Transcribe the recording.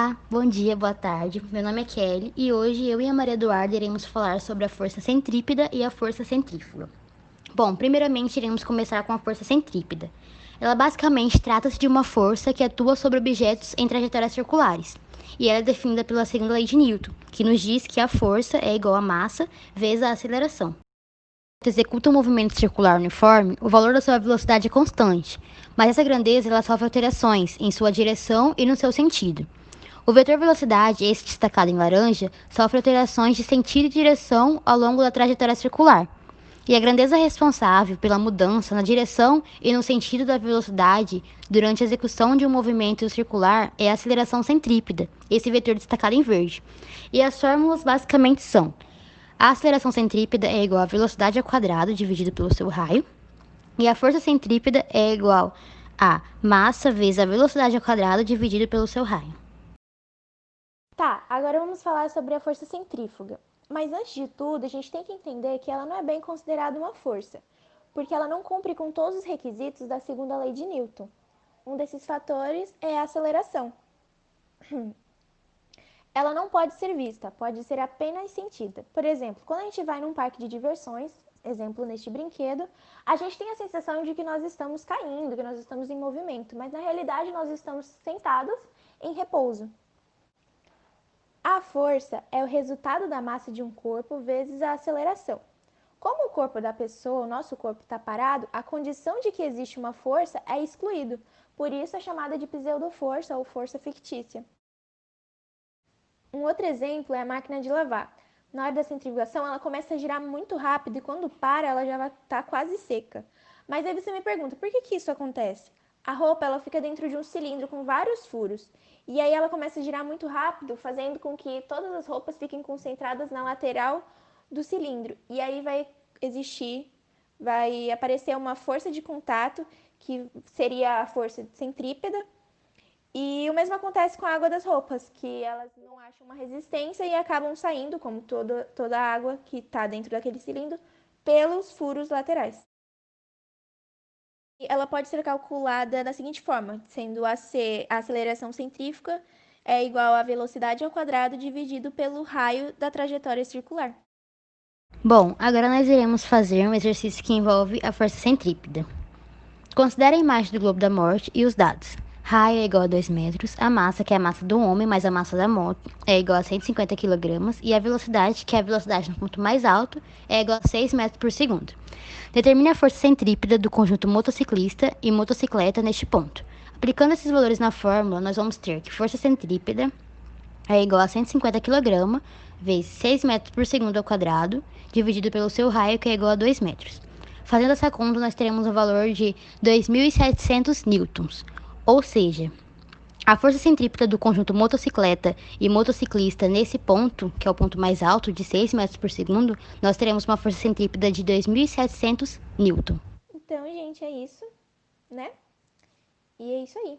Olá, bom dia, boa tarde. Meu nome é Kelly e hoje eu e a Maria Eduarda iremos falar sobre a força centrípeta e a força centrífuga. Bom, primeiramente iremos começar com a força centrípeta. Ela basicamente trata-se de uma força que atua sobre objetos em trajetórias circulares. E ela é definida pela segunda lei de Newton, que nos diz que a força é igual a massa vezes a aceleração. Quando executa um movimento circular uniforme, o valor da sua velocidade é constante, mas essa grandeza ela sofre alterações em sua direção e no seu sentido. O vetor velocidade, esse destacado em laranja, sofre alterações de sentido e direção ao longo da trajetória circular. E a grandeza responsável pela mudança na direção e no sentido da velocidade durante a execução de um movimento circular é a aceleração centrípeta, esse vetor destacado em verde. E as fórmulas basicamente são: a aceleração centrípeta é igual à velocidade ao quadrado dividido pelo seu raio, e a força centrípeta é igual a massa vezes a velocidade ao quadrado dividido pelo seu raio. Tá, agora vamos falar sobre a força centrífuga. Mas antes de tudo, a gente tem que entender que ela não é bem considerada uma força, porque ela não cumpre com todos os requisitos da segunda lei de Newton. Um desses fatores é a aceleração. Ela não pode ser vista, pode ser apenas sentida. Por exemplo, quando a gente vai num parque de diversões, exemplo neste brinquedo, a gente tem a sensação de que nós estamos caindo, que nós estamos em movimento, mas na realidade nós estamos sentados em repouso. A força é o resultado da massa de um corpo vezes a aceleração. Como o corpo da pessoa, o nosso corpo está parado, a condição de que existe uma força é excluído. Por isso é chamada de pseudoforça ou força fictícia. Um outro exemplo é a máquina de lavar. Na hora da centrifugação, ela começa a girar muito rápido e quando para, ela já está quase seca. Mas aí você me pergunta, por que isso acontece? A roupa ela fica dentro de um cilindro com vários furos. E aí ela começa a girar muito rápido, fazendo com que todas as roupas fiquem concentradas na lateral do cilindro. E aí vai aparecer uma força de contato, que seria a força centrípeta. E o mesmo acontece com a água das roupas, que elas não acham uma resistência e acabam saindo, como toda a água que está dentro daquele cilindro, pelos furos laterais. Ela pode ser calculada da seguinte forma, sendo a aceleração centrífuga é igual à velocidade ao quadrado dividido pelo raio da trajetória circular. Bom, agora nós iremos fazer um exercício que envolve a força centrípeta. Considere a imagem do globo da morte e os dados. Raio é igual a 2 metros, a massa, que é a massa do homem, mais a massa da moto, é igual a 150 kg, e a velocidade, que é a velocidade no ponto mais alto, é igual a 6 metros por segundo. Determine a força centrípeta do conjunto motociclista e motocicleta neste ponto. Aplicando esses valores na fórmula, nós vamos ter que força centrípeta é igual a 150 kg vezes 6 metros por segundo ao quadrado, dividido pelo seu raio, que é igual a 2 metros. Fazendo essa conta, nós teremos um valor de 2.700 newtons, ou seja, a força centrípeta do conjunto motocicleta e motociclista nesse ponto, que é o ponto mais alto, de 6 metros por segundo, nós teremos uma força centrípeta de 2.700 newton. Então, gente, é isso, né? E é isso aí.